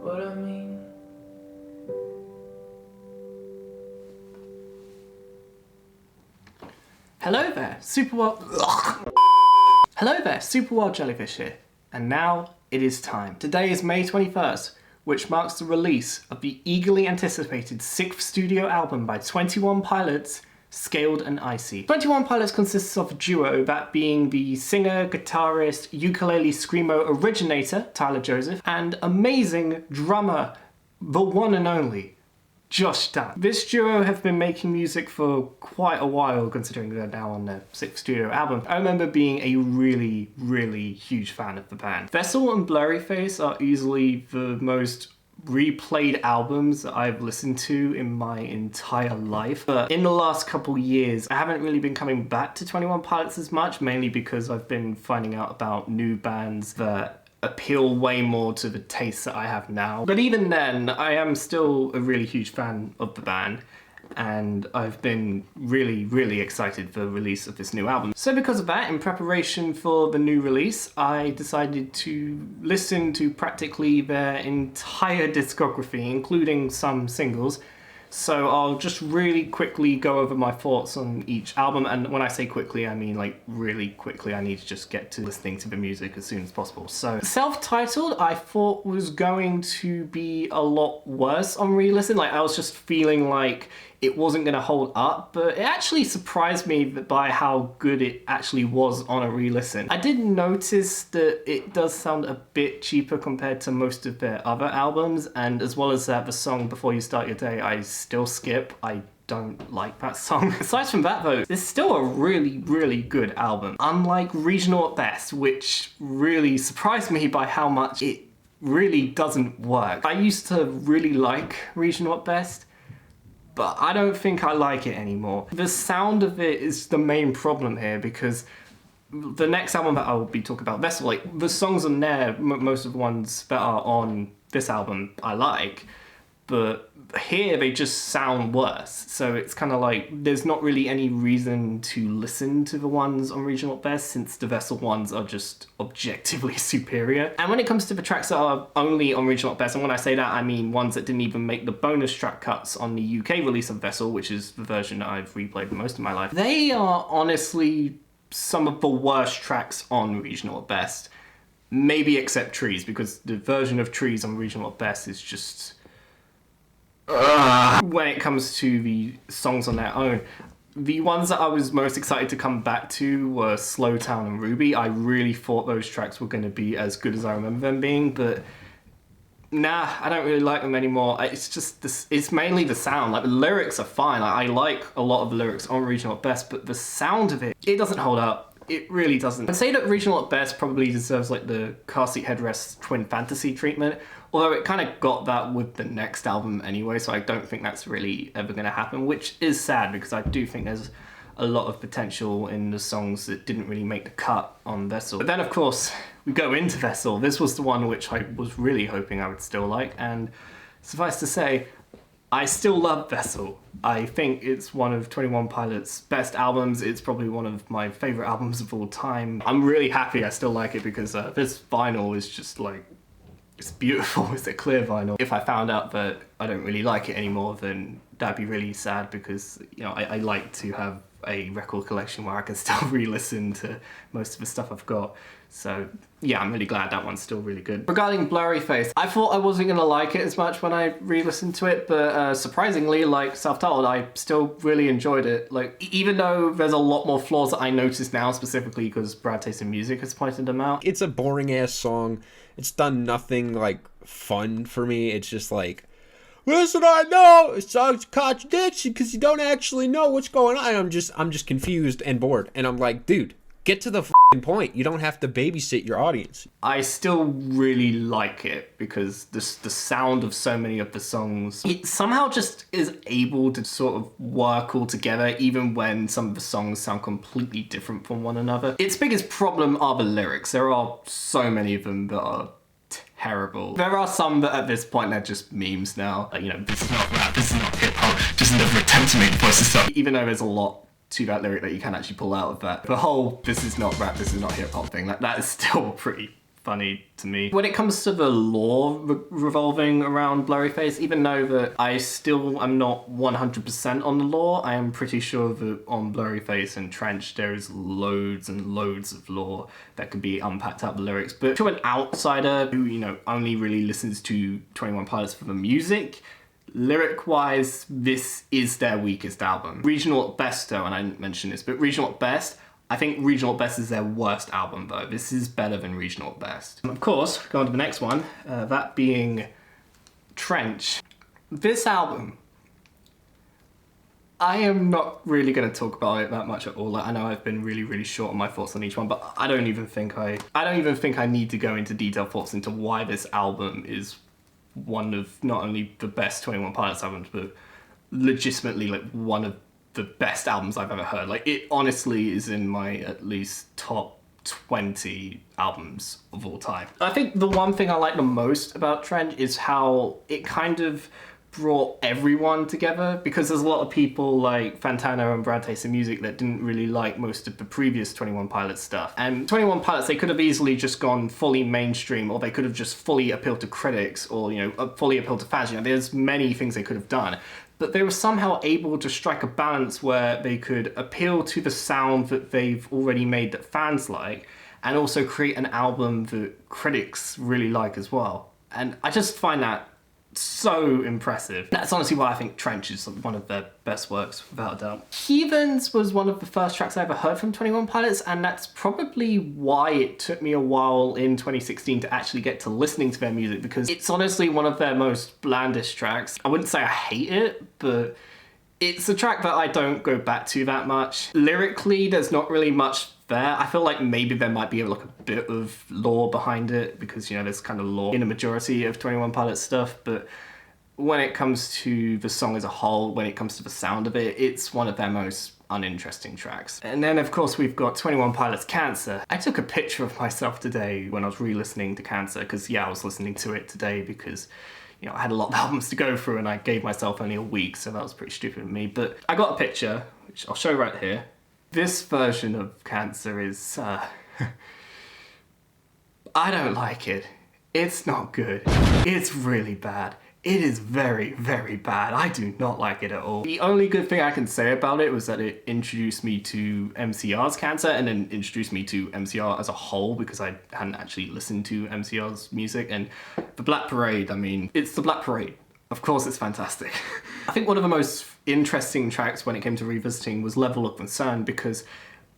what I mean? Hello there, Hello there, Super Wild Jellyfish here. And now it is time. Today is May 21st, which marks the release of the eagerly anticipated 6th studio album by 21 Pilots, Scaled and Icy. 21 Pilots consists of a duo, that being the singer, guitarist, ukulele screamo originator, Tyler Joseph, and amazing drummer, the one and only, Josh Dunn. This duo have been making music for quite a while, considering they're now on their 6th studio album. I remember being a really huge fan of the band. Vessel and Blurryface are easily the most replayed albums that I've listened to in my entire life. But in the last couple years, I haven't really been coming back to 21 Pilots as much, mainly because I've been finding out about new bands that appeal way more to the tastes that I have now. But even then, I am still a really huge fan of the band, and I've been really excited for the release of this new album. So because of that, in preparation for the new release, I decided to listen to practically their entire discography, including some singles. So I'll just really quickly go over my thoughts on each album, and when I say quickly, I mean like really quickly. I need to just get to listening to the music as soon as possible. So self-titled, I thought was going to be a lot worse on re-listen. Like I was just feeling like it wasn't gonna hold up, but it actually surprised me by how good it actually was on a re-listen. I did notice that it does sound a bit cheaper compared to most of their other albums, and as well as that, the song Before You Start Your Day, I still skip. I don't like that song. Aside from that though, it's still a really good album. Unlike Regional at Best, which really surprised me by how much it really doesn't work. I used to really like Regional at Best, but I don't think I like it anymore. The sound of it is the main problem here, because the next album that I will be talking about, Vessel, like the songs on there, most of the ones that are on this album I like, but here they just sound worse. So it's kind of like there's not really any reason to listen to the ones on Regional at Best, since the Vessel ones are just objectively superior. And when it comes to the tracks that are only on Regional at Best, and when I say that I mean ones that didn't even make the bonus track cuts on the UK release of Vessel, which is the version that I've replayed most of my life, they are honestly some of the worst tracks on Regional at Best. Maybe except Trees, because the version of Trees on Regional at Best is just... When it comes to the songs on their own, the ones that I was most excited to come back to were Slow Town and Ruby. I really thought those tracks were going to be as good as I remember them being, but nah, I don't really like them anymore. It's just this, it's mainly the sound. Like the lyrics are fine. I like a lot of the lyrics on Regional at Best, but the sound of it doesn't hold up. It really doesn't. I'd say that Regional at Best probably deserves like the car seat headrest Twin Fantasy treatment, although it kind of got that with the next album anyway, so I don't think that's really ever going to happen, which is sad because I do think there's a lot of potential in the songs that didn't really make the cut on Vessel. But then of course we go into Vessel. This was the one which I was really hoping I would still like, and suffice to say, I still love Vessel. I think it's one of 21 Pilots' best albums. It's probably one of my favorite albums of all time. I'm really happy I still like it because this vinyl is just like, it's beautiful. It's a clear vinyl. If I found out that I don't really like it anymore, then that'd be really sad, because you know I like to have a record collection where I can still re-listen to most of the stuff I've got. So yeah, I'm really glad that one's still really good. Regarding Blurryface, I thought I wasn't gonna like it as much when I re-listened to it, but surprisingly, like self-titled, I still really enjoyed it. Like even though there's a lot more flaws that I notice now, specifically because Brad Taste in Music has pointed them out. It's a boring ass song. It's done nothing like fun for me. It's just like, listen, I know it's a contradiction because you don't actually know what's going on. I'm just confused and bored. And I'm like, dude, get to the f***ing point. You don't have to babysit your audience. I still really like it because the sound of so many of the songs, it somehow just is able to sort of work all together, even when some of the songs sound completely different from one another. Its biggest problem are the lyrics. There are so many of them that are terrible. There are some that at this point they're just memes now. Like, you know, this is not rap, this is not hip hop, just never attempt to make the voices stuff. Even though there's a lot to that lyric that you can actually pull out of that. The whole "this is not rap, this is not hip hop" thing, that is still pretty funny to me. When it comes to the lore revolving around Blurryface, even though that I still am not 100% on the lore, I am pretty sure that on Blurryface and Trench there is loads and loads of lore that could be unpacked out of the lyrics. But to an outsider who, you know, only really listens to 21 Pilots for the music, lyric-wise, this is their weakest album. Regional at best, though, and I didn't mention this, but Regional at best, I think Regional at Best is their worst album, though. This is better than Regional at Best. And of course, going on to the next one, that being Trench. This album, I am not really going to talk about it that much at all. Like, I know I've been really, really short on my thoughts on each one, but I don't even think I need to go into detailed thoughts into why this album is one of not only the best 21 Pilots albums, but legitimately like one of the best albums I've ever heard. Like, it honestly is in my at least top 20 albums of all time. I think the one thing I like the most about Trench is how it kind of brought everyone together, because there's a lot of people like Fantano and Brad Taste in Music that didn't really like most of the previous 21 Pilots stuff. And 21 Pilots, they could have easily just gone fully mainstream, or they could have just fully appealed to critics, or, you know, fully appealed to fans. You know, there's many things they could have done. But they were somehow able to strike a balance where they could appeal to the sound that they've already made that fans like, and also create an album that critics really like as well. And I just find that so impressive. That's honestly why I think Trench is one of their best works, without a doubt. Heathens was one of the first tracks I ever heard from 21 Pilots, and that's probably why it took me a while in 2016 to actually get to listening to their music, because it's honestly one of their most blandest tracks. I wouldn't say I hate it, but it's a track that I don't go back to that much. Lyrically, there's not really much there. I feel like maybe there might be like a bit of lore behind it, because, you know, there's kind of lore in a majority of 21 Pilots stuff, but when it comes to the song as a whole, when it comes to the sound of it, it's one of their most uninteresting tracks. And then of course we've got 21 Pilots Cancer. I took a picture of myself today when I was re-listening to Cancer, because yeah, I was listening to it today because, you know, I had a lot of albums to go through and I gave myself only a week, so that was pretty stupid of me. But I got a picture, which I'll show right here. This version of Cancer is, I don't like it. It's not good. It's really bad. It is very, very bad. I do not like it at all. The only good thing I can say about it was that it introduced me to MCR's Cancer, and then introduced me to MCR as a whole, because I hadn't actually listened to MCR's music. And the Black Parade, I mean, it's the Black Parade. Of course it's fantastic. I think one of the most interesting tracks when it came to revisiting was Level of Concern, because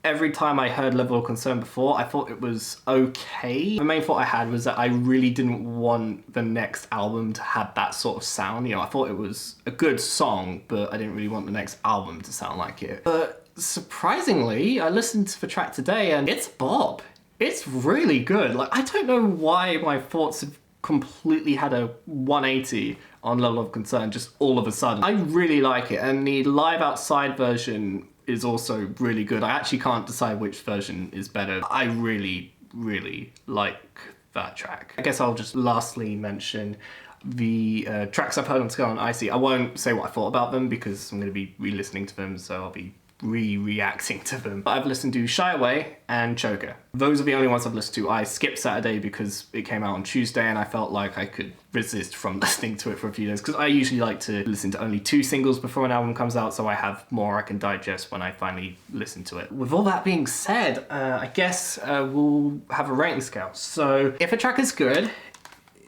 every time I heard Level of Concern before, I thought it was okay. The main thought I had was that I really didn't want the next album to have that sort of sound. You know, I thought it was a good song, but I didn't really want the next album to sound like it. But surprisingly, I listened to the track today and it's Bob. It's really good. Like, I don't know why my thoughts have completely had a 180 on Level of Concern just all of a sudden. I really like it, and the Live Outside version is also really good. I actually can't decide which version is better. I really, really like that track. I guess I'll just lastly mention the tracks I've heard on Scaled And Icy. I won't say what I thought about them because I'm going to be re-listening to them, so I'll be re-reacting to them. But I've listened to Shy Away and Choker. Those are the only ones I've listened to. I skipped Saturday because it came out on Tuesday and I felt like I could resist from listening to it for a few days, because I usually like to listen to only 2 singles before an album comes out, so I have more I can digest when I finally listen to it. With all that being said, I guess we'll have a rating scale. So if a track is good,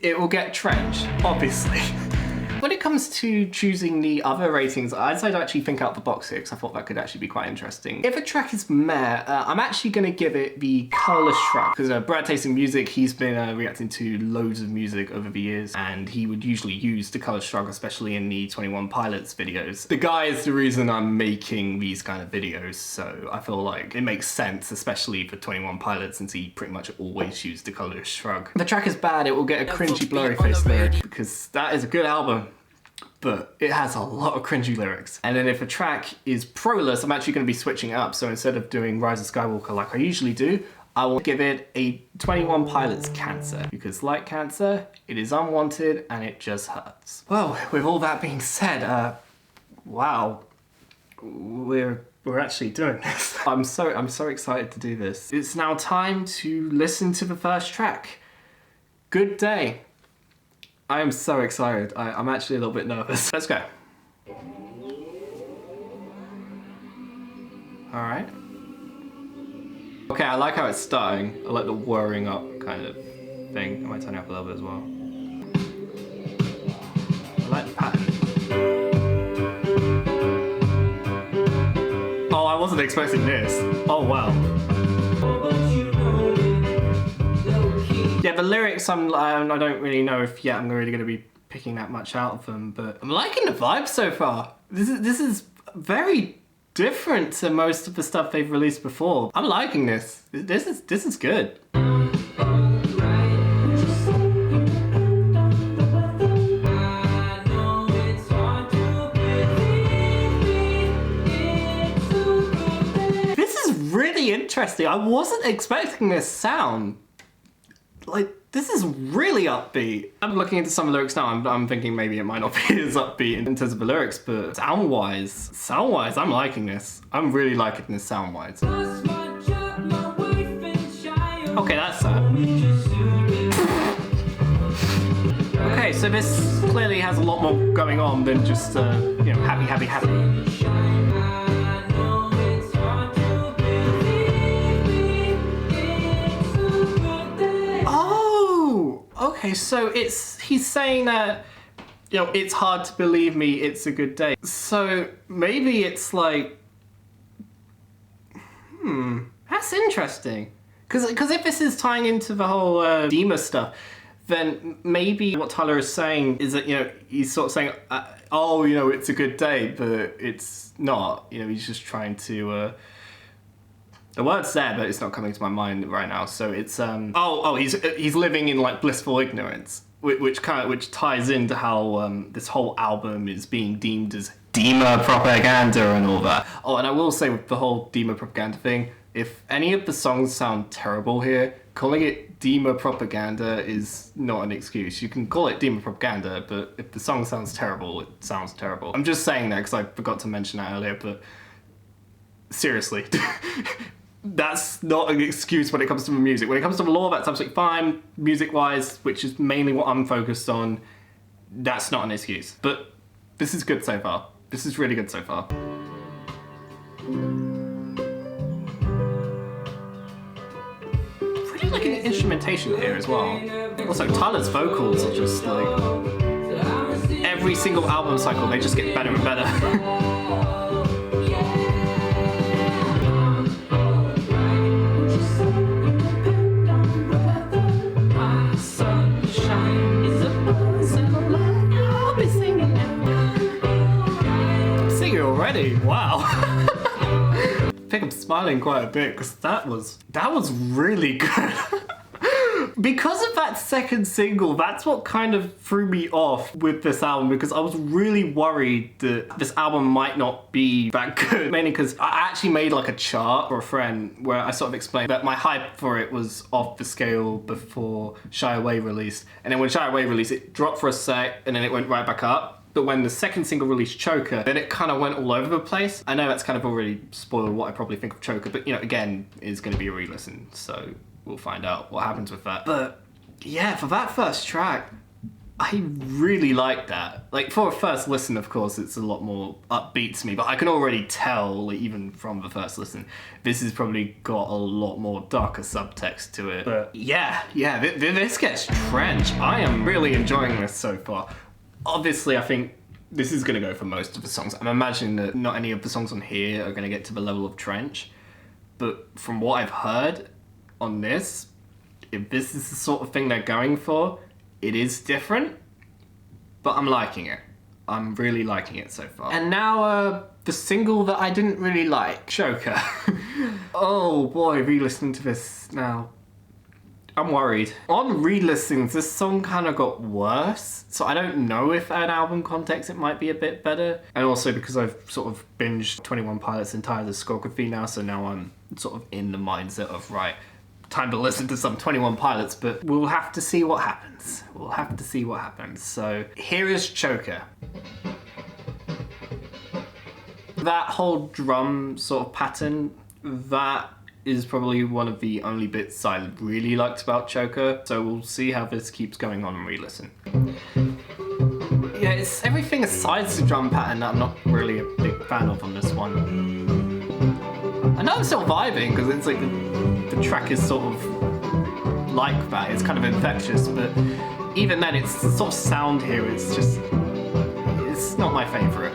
it will get Trench, obviously. When it comes to choosing the other ratings, I decided to actually think out the box here, because I thought that could actually be quite interesting. If a track is meh, I'm actually going to give it the colourless shrug, because Brad Taste in Music, he's been reacting to loads of music over the years, and he would usually use the colour shrug, especially in the 21 Pilots videos. The guy is the reason I'm making these kind of videos, so I feel like it makes sense, especially for 21 Pilots, since he pretty much always used the colourless shrug. If the track is bad, it will get a cringy Blurryface lyric, because that is a good album, but it has a lot of cringy lyrics. And then if a track is proless, I'm actually going to be switching it up. So instead of doing Rise of Skywalker like I usually do, I will give it a 21 Pilots Cancer, because like Cancer, it is unwanted and it just hurts. Well, with all that being said, wow, we're actually doing this. I'm so excited to do this. It's now time to listen to the first track. Good Day. I am so excited. I'm actually a little bit nervous. Let's go. Alright. Okay, I like how it's starting. I like the whirring up kind of thing. I might turn it up a little bit as well. I like the pattern. Oh, I wasn't expecting this. Oh, wow. Yeah, the lyrics, I don't really know if I'm really going to be picking that much out of them, but I'm liking the vibe so far. This is very different to most of the stuff they've released before. I'm liking this. This is good. This is really interesting. I wasn't expecting this sound. Like, this is really upbeat. I'm looking into some lyrics now. I'm thinking maybe it might not be as upbeat in terms of the lyrics, but sound-wise, I'm liking this. I'm really liking this sound-wise. Okay, that's sad. Okay, so this clearly has a lot more going on than just, happy, happy, happy. Okay, so he's saying that, it's hard to believe me, it's a good day. So maybe it's like, that's interesting. Because if this is tying into the whole Dima stuff, then maybe what Tyler is saying is that, he's sort of saying, it's a good day, but it's not. He's just trying to... The word's there, but it's not coming to my mind right now. So it's he's living in like blissful ignorance, which ties into how this whole album is being deemed as Dima propaganda and all that. Oh, and I will say with the whole Dima propaganda thing, if any of the songs sound terrible here, calling it Dima propaganda is not an excuse. You can call it Dima propaganda, but if the song sounds terrible, it sounds terrible. I'm just saying that because I forgot to mention that earlier, but seriously. That's not an excuse when it comes to the music. When it comes to the law, that's absolutely fine, music-wise, which is mainly what I'm focused on. That's not an excuse. But this is good so far. This is really good so far. Pretty like an instrumentation here as well. Also, Tyler's vocals are just like... Every single album cycle, they just get better and better. Already, wow. I think I'm smiling quite a bit because that was really good. Because of that second single, that's what kind of threw me off with this album, because I was really worried that this album might not be that good. Mainly because I actually made like a chart for a friend where I sort of explained that my hype for it was off the scale before Shy Away released. And then when Shy Away released, it dropped for a sec and then it went right back up. But when the second single released Choker, then it kind of went all over the place. I know that's kind of already spoiled what I probably think of Choker, but again, it's going to be a re-listen, so we'll find out what happens with that. But yeah, for that first track, I really like that. Like, for a first listen, of course, it's a lot more upbeat to me, but I can already tell, like, even from the first listen, this has probably got a lot more darker subtext to it. But yeah, this gets trench. I am really enjoying this so far. Obviously, I think this is going to go for most of the songs. I'm imagining that not any of the songs on here are going to get to the level of Trench. But from what I've heard on this, if this is the sort of thing they're going for, it is different. But I'm liking it. I'm really liking it so far. And now, the single that I didn't really like, Choker. Oh boy, re-listening to this now. I'm worried. On re-listings, this song kind of got worse, so I don't know if at an album context it might be a bit better. And also because I've sort of binged 21 Pilots' entire discography now, so now I'm sort of in the mindset of, right, time to listen to some 21 Pilots, but we'll have to see what happens. We'll have to see what happens. So here is Choker. That whole drum sort of pattern, that is probably one of the only bits I really liked about Choker, so we'll see how this keeps going on and re-listen. Yeah, it's everything aside the drum pattern that I'm not really a big fan of on this one. I know I'm still vibing because it's like the track is sort of like that, it's kind of infectious, but even then it's the sort of sound here, it's just, it's not my favourite.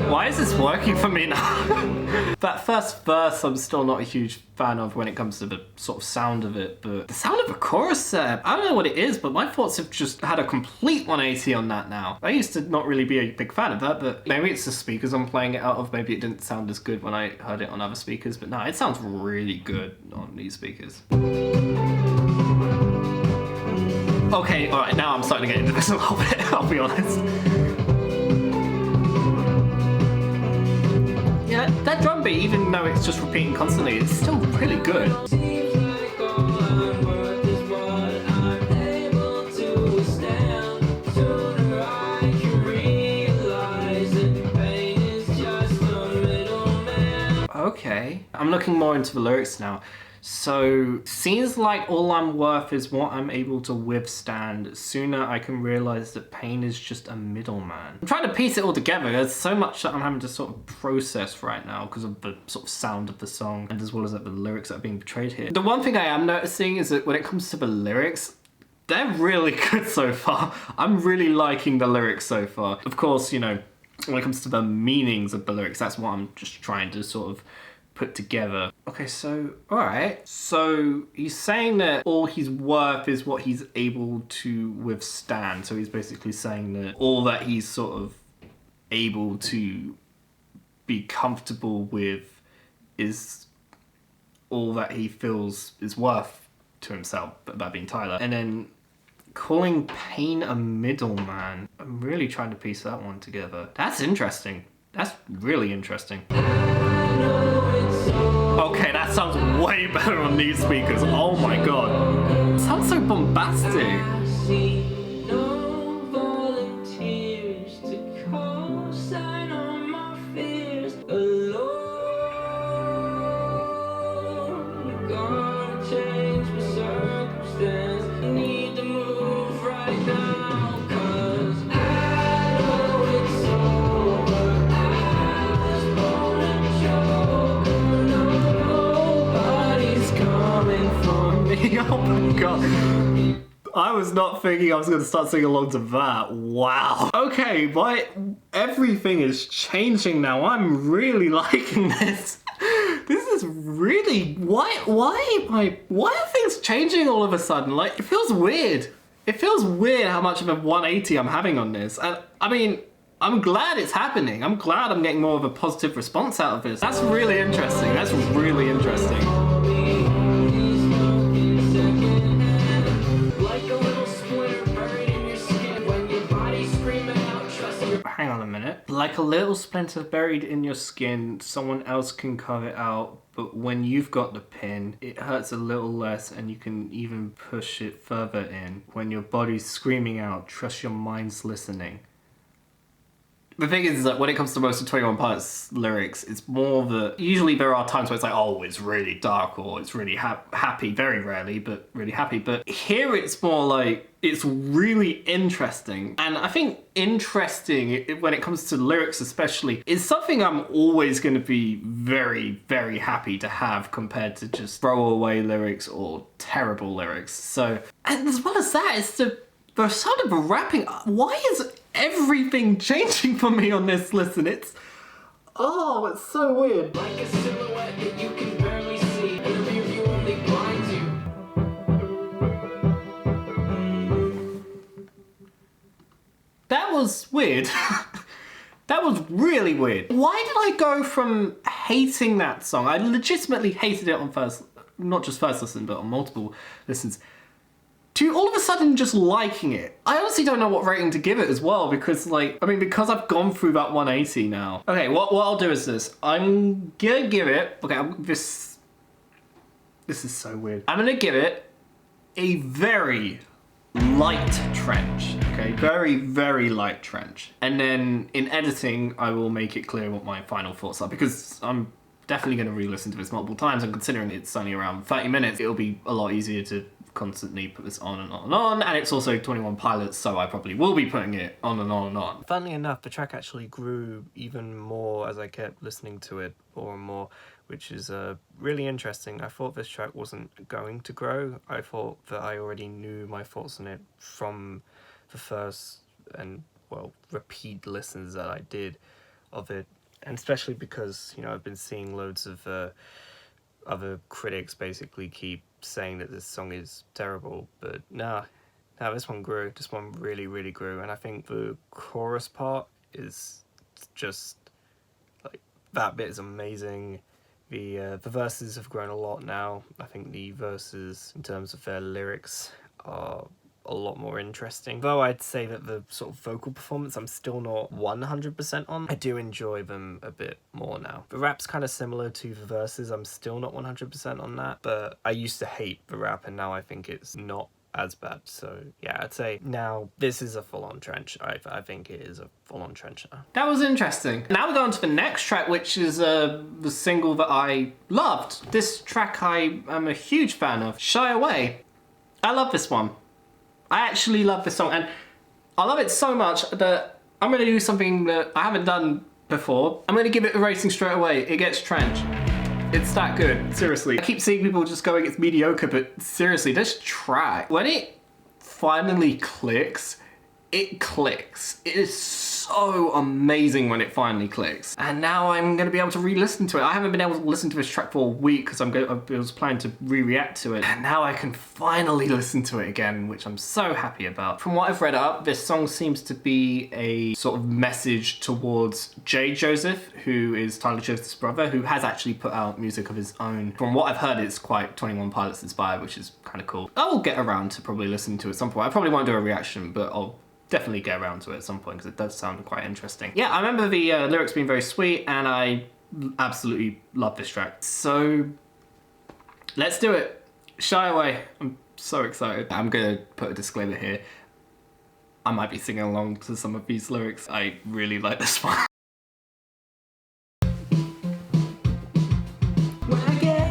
Why is this working for me now? That first verse I'm still not a huge fan of when it comes to the sort of sound of it, but the sound of the chorus there, I don't know what it is, but my thoughts have just had a complete 180 on that now. I used to not really be a big fan of that, but maybe it's the speakers I'm playing it out of, maybe it didn't sound as good when I heard it on other speakers, but no, it sounds really good on these speakers. Okay, alright, now I'm starting to get into this a little bit, I'll be honest. Yeah, that drum beat, even though it's just repeating constantly, it's still really good. Okay, I'm looking more into the lyrics now. So, seems like all I'm worth is what I'm able to withstand. Sooner I can realize that pain is just a middleman. I'm trying to piece it all together. There's so much that I'm having to sort of process right now because of the sort of sound of the song and as well as like, the lyrics that are being portrayed here. The one thing I am noticing is that when it comes to the lyrics, they're really good so far. I'm really liking the lyrics so far. Of course, you know, when it comes to the meanings of the lyrics, that's what I'm just trying to sort of put together. Okay, so, alright. So, he's saying that all he's worth is what he's able to withstand. So he's basically saying that all that he's sort of able to be comfortable with is all that he feels is worth to himself, that being Tyler. And then calling pain a middleman. I'm really trying to piece that one together. That's interesting. That's really interesting. Okay, that sounds way better on these speakers. Oh my god. It sounds so bombastic. Oh my god. I was not thinking I was going to start singing along to that. Wow. Okay, everything is changing now. I'm really liking this. This is really... Why are things changing all of a sudden? Like, it feels weird. It feels weird how much of a 180 I'm having on this. And, I mean, I'm glad it's happening. I'm glad I'm getting more of a positive response out of this. That's really interesting. That's really interesting. Hang on a minute. Like a little splinter buried in your skin, someone else can carve it out, but when you've got the pin, it hurts a little less and you can even push it further in. When your body's screaming out, trust your mind's listening. The thing is that when it comes to most of 21 Pilots lyrics, it's more that usually there are times where it's like, oh, it's really dark or it's really happy, very rarely, but really happy. But here it's more like, it's really interesting. And I think interesting, when it comes to lyrics especially, is something I'm always going to be very, very happy to have compared to just throwaway lyrics or terrible lyrics. So, and as well as that, it's the sound of the rapping. Why is everything changing for me on this listen? It's so weird. Like a silhouette that you can barely see, and the rear view only blinds you. That was weird. That was really weird. Why did I go from hating that song? I legitimately hated it on not just first listen, but on multiple listens, to all of a sudden just liking it. I honestly don't know what rating to give it as well, because because I've gone through that 180 now. Okay, what I'll do is this. I'm gonna give it, This is so weird. I'm gonna give it a very light trench, okay? Very, very light trench. And then in editing, I will make it clear what my final thoughts are, because I'm definitely gonna re-listen to this multiple times, and considering it's only around 30 minutes, it'll be a lot easier to constantly put this on and on and on, and it's also 21 Pilots, so I probably will be putting it on and on and on. Funnily enough, the track actually grew even more as I kept listening to it more and more, which is really interesting. I thought this track wasn't going to grow. I thought that I already knew my thoughts on it from the first and, well, repeat listens that I did of it, and especially because, you know, I've been seeing loads of other critics basically keep saying that this song is terrible, but nah, this one grew. This one really, really grew, and I think the chorus part is just, like, that bit is amazing. The verses have grown a lot now. I think the verses, in terms of their lyrics, are a lot more interesting. Though I'd say that the sort of vocal performance I'm still not 100% on. I do enjoy them a bit more now. The rap's kind of similar to the verses. I'm still not 100% on that, but I used to hate the rap and now I think it's not as bad. So yeah, I'd say now this is a full-on trench. I think it is a full-on trench now. That was interesting. Now we go on to the next track, which is the single that I loved. This track I am a huge fan of, Shy Away. I love this one. I actually love this song, and I love it so much that I'm going to do something that I haven't done before. I'm going to give it a rating straight away. It gets trench. It's that good, seriously. I keep seeing people just going, it's mediocre, but seriously, this track, when it finally clicks, it clicks. It is so amazing when it finally clicks. And now I'm going to be able to re-listen to it. I haven't been able to listen to this track for a week because I was planning to re-react to it. And now I can finally listen to it again, which I'm so happy about. From what I've read up, this song seems to be a sort of message towards Jay Joseph, who is Tyler Joseph's brother, who has actually put out music of his own. From what I've heard, it's quite 21 Pilots inspired, which is kind of cool. I will get around to probably listening to it at some point. I probably won't do a reaction, but I'll definitely get around to it at some point because it does sound quite interesting. Yeah, I remember the lyrics being very sweet, and I absolutely love this track. So let's do it. Shy Away. I'm so excited. I'm gonna put a disclaimer here. I might be singing along to some of these lyrics. I really like this one. When I get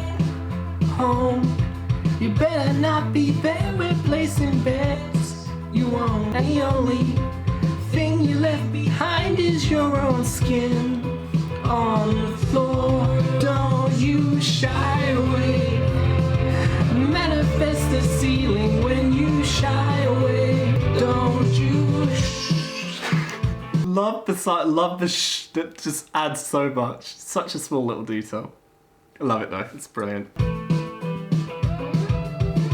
home, you better not be there replacing beds you own. And the only thing you left behind is your own skin on the floor. Don't you shy away. Manifest the ceiling when you shy away. Don't you love the side, love the that just adds so much. Such a small little detail. I love it though, it's brilliant.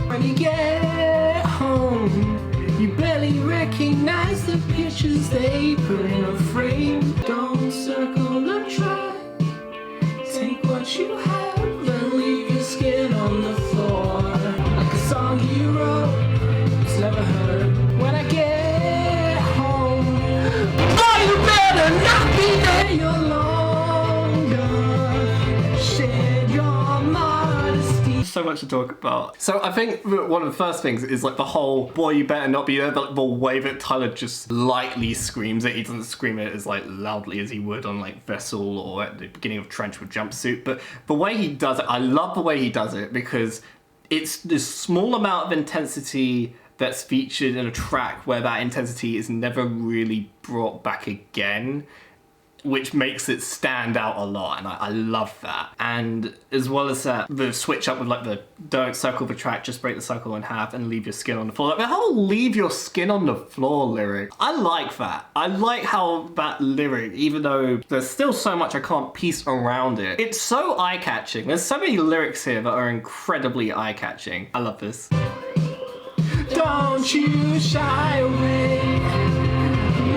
When you get home, you barely recognize the pictures they put in a frame. Don't circle the track. Take what you have and leave your skin on the floor. Like a song you wrote, it's never heard. When I get home, boy, you better not be there. You're long gone. Shed your modesty. So much to talk about. So I think one of the first things is like the whole boy you better not be there, the way that Tyler just lightly screams it. He doesn't scream it as like loudly as he would on like Vessel or at the beginning of Trench with Jumpsuit, but the way he does it, I love the way he does it because it's this small amount of intensity that's featured in a track where that intensity is never really brought back again, which makes it stand out a lot, and I love that. And as well as that, the switch up with like the don't circle the track, just break the circle in half and leave your skin on the floor. Like the whole leave your skin on the floor lyric, I like that. I like how that lyric, even though there's still so much I can't piece around it, it's so eye-catching. There's so many lyrics here that are incredibly eye-catching. I love this. Don't you shy away.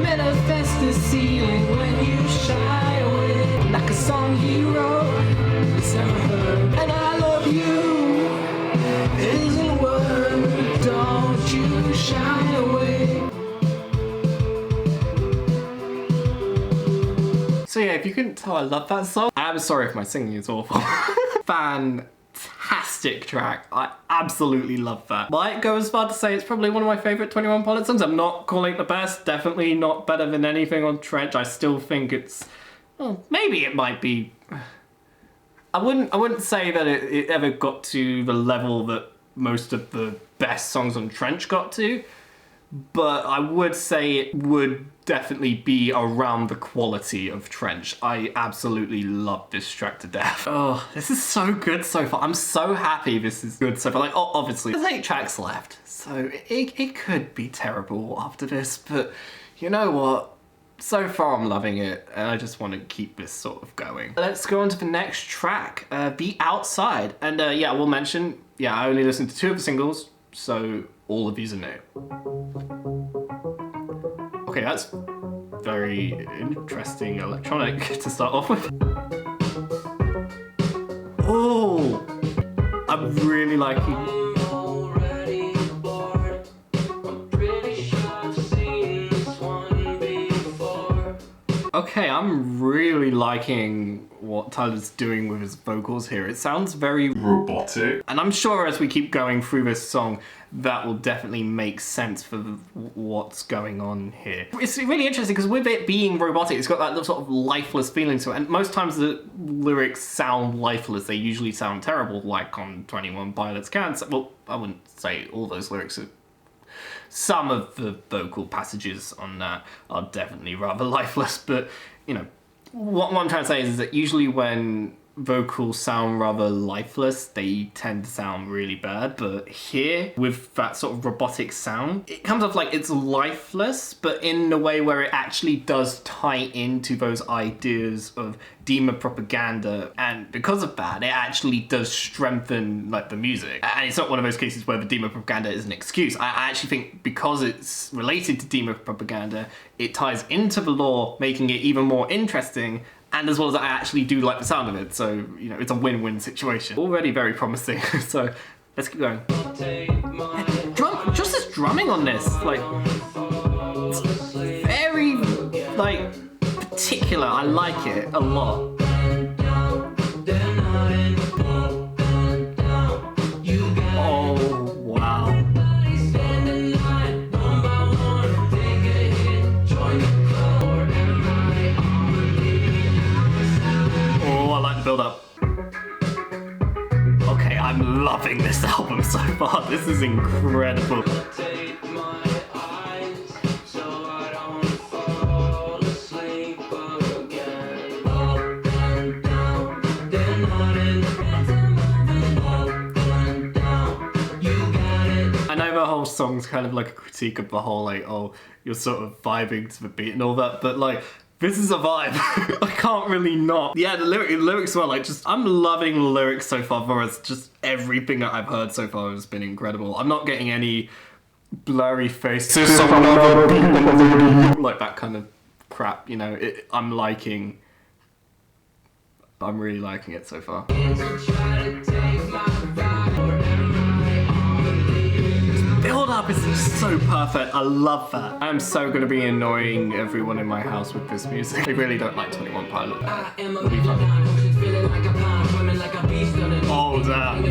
Manifest the ceiling when you shy away. Like a song he wrote, it's never heard. And I love you isn't a word. Don't you shy away. So yeah, if you couldn't tell, I love that song. I'm sorry if my singing is awful. Fantastic. fantastic track. I absolutely love that. Might go as far to say it's probably one of my favourite 21 Pilots songs. I'm not calling it the best, definitely not better than anything on Trench. I still think it's, well, maybe it might be. I wouldn't say that it ever got to the level that most of the best songs on Trench got to, but I would say it would definitely be around the quality of Trench. I absolutely love this track to death. Oh, this is so good so far. I'm so happy this is good so far. Like, obviously, there's 8 tracks left, so it could be terrible after this, but you know what? So far I'm loving it, and I just want to keep this sort of going. Let's go on to the next track, Be Outside. And yeah, we'll mention, yeah, I only listened to 2 of the singles, so all of these are new. Okay, that's very interesting electronic to start off with. Oh, I'm really liking. Okay, I'm really liking what Tyler's doing with his vocals here. It sounds very robotic. And I'm sure as we keep going through this song, that will definitely make sense for what's going on here. It's really interesting because with it being robotic, it's got that sort of lifeless feeling to it. And most times the lyrics sound lifeless. They usually sound terrible, like on 21 Pilots Can. Well, I wouldn't say all those lyrics are. Some of the vocal passages on that are definitely rather lifeless, but, you know, what I'm trying to say is that usually when vocals sound rather lifeless, they tend to sound really bad, but here, with that sort of robotic sound, it comes off like it's lifeless, but in a way where it actually does tie into those ideas of demo propaganda, and because of that, it actually does strengthen like the music. And it's not one of those cases where the demo propaganda is an excuse. I actually think because it's related to demo propaganda, it ties into the lore, making it even more interesting. And as well as I actually do like the sound of it, so, you know, it's a win-win situation. Already very promising, so let's keep going. Just this drumming on this, like, it's very, like, particular. I like it a lot. Oh, wow. Build up. Okay, I'm loving this album so far. This is incredible. I know the whole song's kind of like a critique of the whole, like, oh, you're sort of vibing to the beat and all that, but like, this is a vibe. I can't really not. Yeah, the lyrics were like, just, I'm loving the lyrics so far. For us, just everything that I've heard so far has been incredible. I'm not getting any blurry faces, like that kind of crap, you know. I'm really liking it so far. Build up is just so perfect. I love that. I'm so gonna be annoying everyone in my house with this music. They really don't like 21 Pilot. It'll be fun. Oh, damn.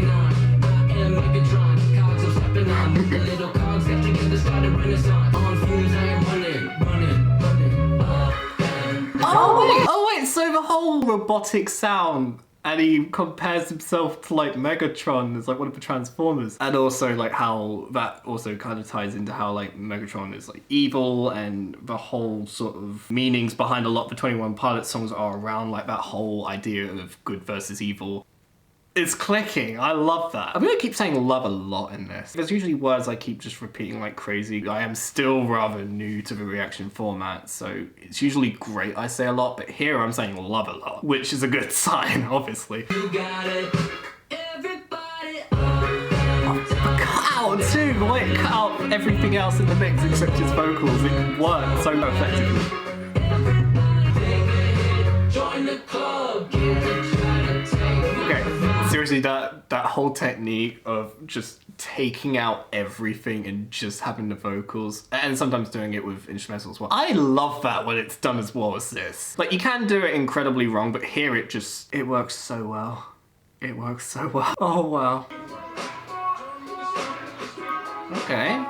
Oh wait, so the whole robotic sound, and he compares himself to like Megatron as like one of the Transformers, and also like how that also kind of ties into how like Megatron is like evil, and the whole sort of meanings behind a lot of the 21 Pilots songs are around like that whole idea of good versus evil. It's clicking. I love that. I'm gonna keep saying love a lot in this. There's usually words I keep just repeating like crazy. I am still rather new to the reaction format, so it's usually great I say a lot, but here I'm saying love a lot, which is a good sign, obviously. You got it. Everybody. The cut-out too, the way it cut out everything else in the mix except his vocals, it worked so effectively. Join the club. Okay, seriously, that whole technique of just taking out everything and just having the vocals, and sometimes doing it with instrumentals as well. I love that when it's done as well as this. Like, you can do it incredibly wrong, but here it works so well. It works so well. Oh, wow. Okay.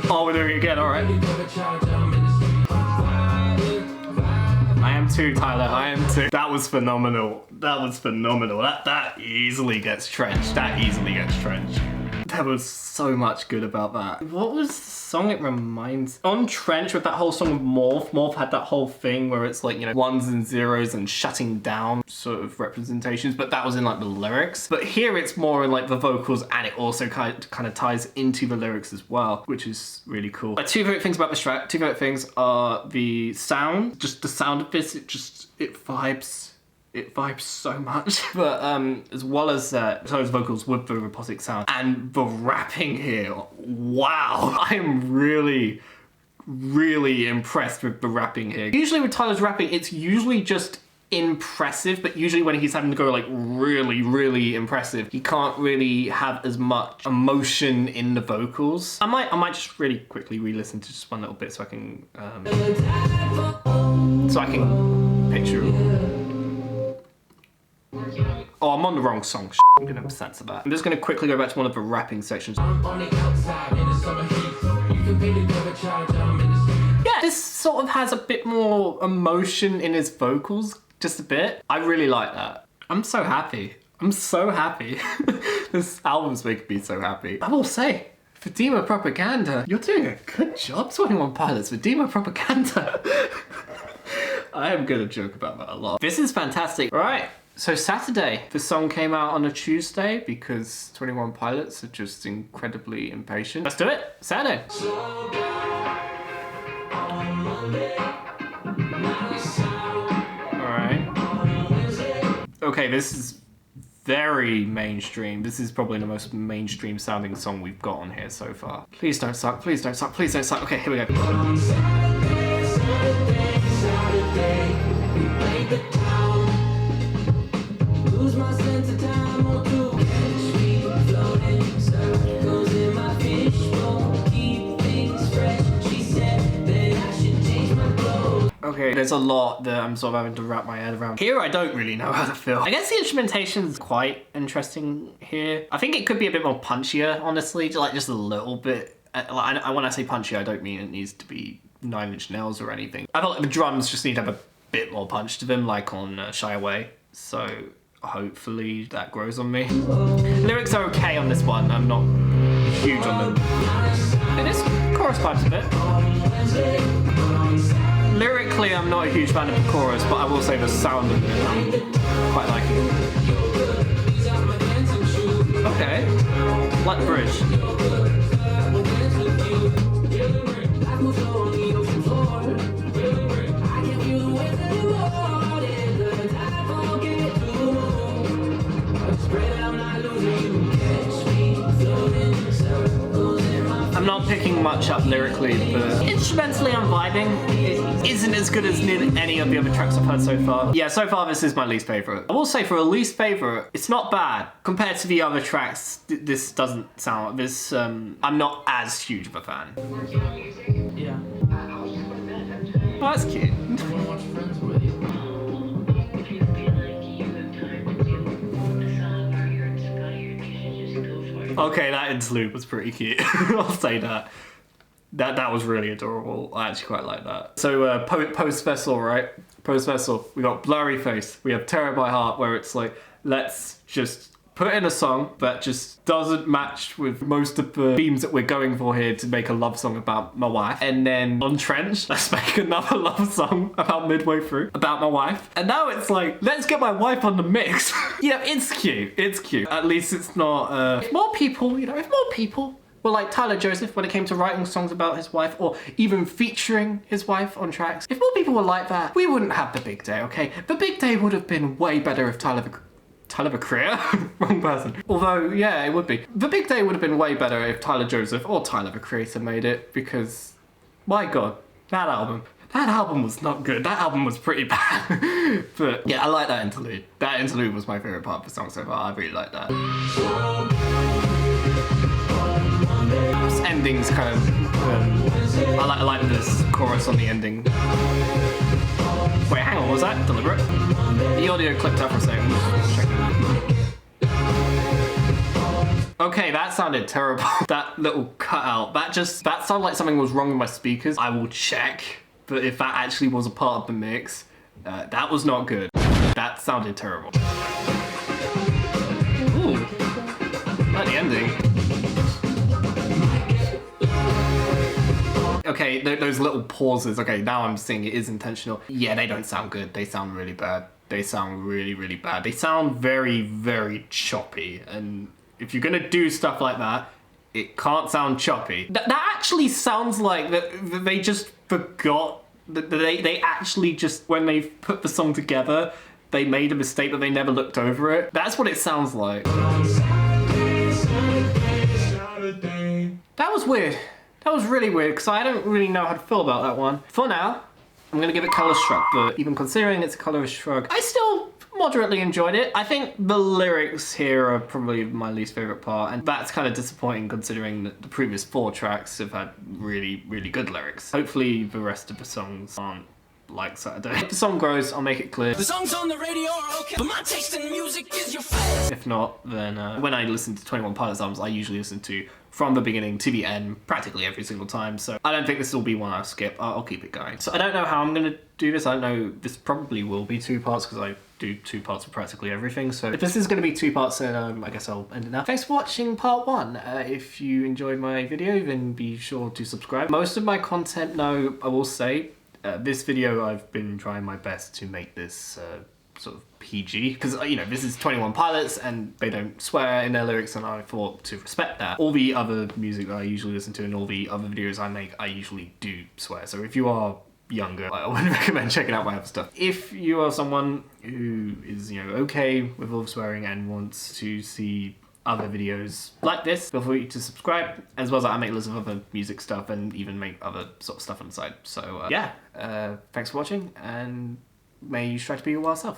Oh, we're doing it again, alright. I am too, Tyler, I am too. That was phenomenal. That was phenomenal. That easily gets trenched. That easily gets trenched. There was so much good about that. What was the song it reminds? On Trench with that whole song of Morph. Morph had that whole thing where it's like, you know, ones and zeros and shutting down sort of representations, but that was in like the lyrics. But here it's more in like the vocals, and it also kind of ties into the lyrics as well, which is really cool. My two favorite things about this track, two favorite things are the sound, just the sound of this, it vibes. It vibes so much, but as well as those vocals with the robotic sound and the rapping here, wow! I am really, really impressed with the rapping here. Usually with Tyler's rapping, it's usually just impressive, but usually when he's having to go like really, really impressive, he can't really have as much emotion in the vocals. I might just really quickly re-listen to just one little bit so I can picture. Oh, I'm on the wrong song. I'm gonna censor that. I'm just gonna quickly go back to one of the rapping sections. Yeah, this sort of has a bit more emotion in his vocals, just a bit. I really like that. I'm so happy. I'm so happy. This album's making me so happy. I will say, for Demo Propaganda, you're doing a good job, 21 Pilots, for Demo Propaganda. I am gonna joke about that a lot. This is fantastic. All right. So Saturday, the song came out on a Tuesday because 21 Pilots are just incredibly impatient. Let's do it, Saturday. Alright. Okay, this is very mainstream. This is probably the most mainstream sounding song we've got on here so far. Please don't suck, please don't suck, please don't suck. Okay, here we go. Okay, there's a lot that I'm sort of having to wrap my head around. Here, I don't really know how to feel. I guess the instrumentation is quite interesting here. I think it could be a bit more punchier, honestly, just a little bit. When I say punchy, I don't mean it needs to be 9 Inch Nails or anything. I felt like the drums just need to have a bit more punch to them, like on Shy Away. So hopefully that grows on me. Lyrics are okay on this one. I'm not huge on them. It is chorus vibes a bit. Lyrically, I'm not a huge fan of the chorus, but I will say the sound of it, I'm quite liking. Okay, like the bridge. I'm not picking much up lyrically, but instrumentally I'm vibing. It isn't as good as any of the other tracks I've heard so far. Yeah, so far this is my least favourite. I will say for a least favourite, it's not bad. Compared to the other tracks, this doesn't sound, I'm not as huge of a fan. Yeah. Oh, that's cute. Okay, that interlude was pretty cute. I'll say that. That was really adorable. I actually quite like that. So post Vessel, right? Post Vessel, we got Blurry Face. We have Terror by Heart, where it's like, let's just put in a song that just doesn't match with most of the themes that we're going for here to make a love song about my wife. And then on Trench, let's make another love song about midway through about my wife. And now it's like, let's get my wife on the mix. Yeah, it's cute. It's cute. At least it's not, if more people were like Tyler Joseph when it came to writing songs about his wife or even featuring his wife on tracks, if more people were like that, we wouldn't have The Big Day, okay? The Big Day would have been way better if Tyler the Creator? Wrong person. Although, yeah, it would be. The Big Day would have been way better if Tyler Joseph or Tyler the Creator made it, because, my God, that album was not good. That album was pretty bad. But yeah, I like that interlude. That interlude was my favourite part of the song so far. I really like that. This ending's kind of, I like this chorus on the ending. Wait, hang on, was that deliberate? The audio clipped out for a second. Just checking. Okay, that sounded terrible. That little cutout, that sounded like something was wrong with my speakers. I will check, but if that actually was a part of the mix, that was not good. That sounded terrible. Ooh, not the ending. Okay, those little pauses. Okay, now I'm seeing it is intentional. Yeah, they don't sound good. They sound really bad. They sound really, really bad. They sound very, very choppy. And if you're gonna do stuff like that, it can't sound choppy. That actually sounds like that they just forgot. That they actually just, when they put the song together, they made a mistake but they never looked over it. That's what it sounds like. That was weird. That was really weird, because I don't really know how to feel about that one. For now, I'm gonna give it Colour Shrug, but even considering it's a Colour Shrug, I still moderately enjoyed it. I think the lyrics here are probably my least favourite part, and that's kind of disappointing considering that the previous 4 tracks have had really, really good lyrics. Hopefully the rest of the songs aren't like Saturday. If the song grows, I'll make it clear. The songs on the radio are okay, but my taste in music is your favorite. If not, then when I listen to 21 Pilots albums, I usually listen to from the beginning to the end, practically every single time. So I don't think this will be one I'll skip. I'll keep it going. So I don't know how I'm gonna do this. I don't know, this probably will be 2 parts because I do 2 parts of practically everything. So if this is gonna be 2 parts, then I guess I'll end it now. Thanks for watching part 1. If you enjoyed my video, then be sure to subscribe. Most of my content, though, I will say, this video I've been trying my best to make this sort of PG, because you know, this is 21 Pilots and they don't swear in their lyrics, and I thought to respect that. All the other music that I usually listen to and all the other videos I make, I usually do swear. So if you are younger, I wouldn't recommend checking out my other stuff. If you are someone who is, you know, okay with all the swearing and wants to see other videos like this, feel free to subscribe, as well as I make lots of other music stuff and even make other sort of stuff on the side. So yeah, thanks for watching, and may you strive to be your wild self.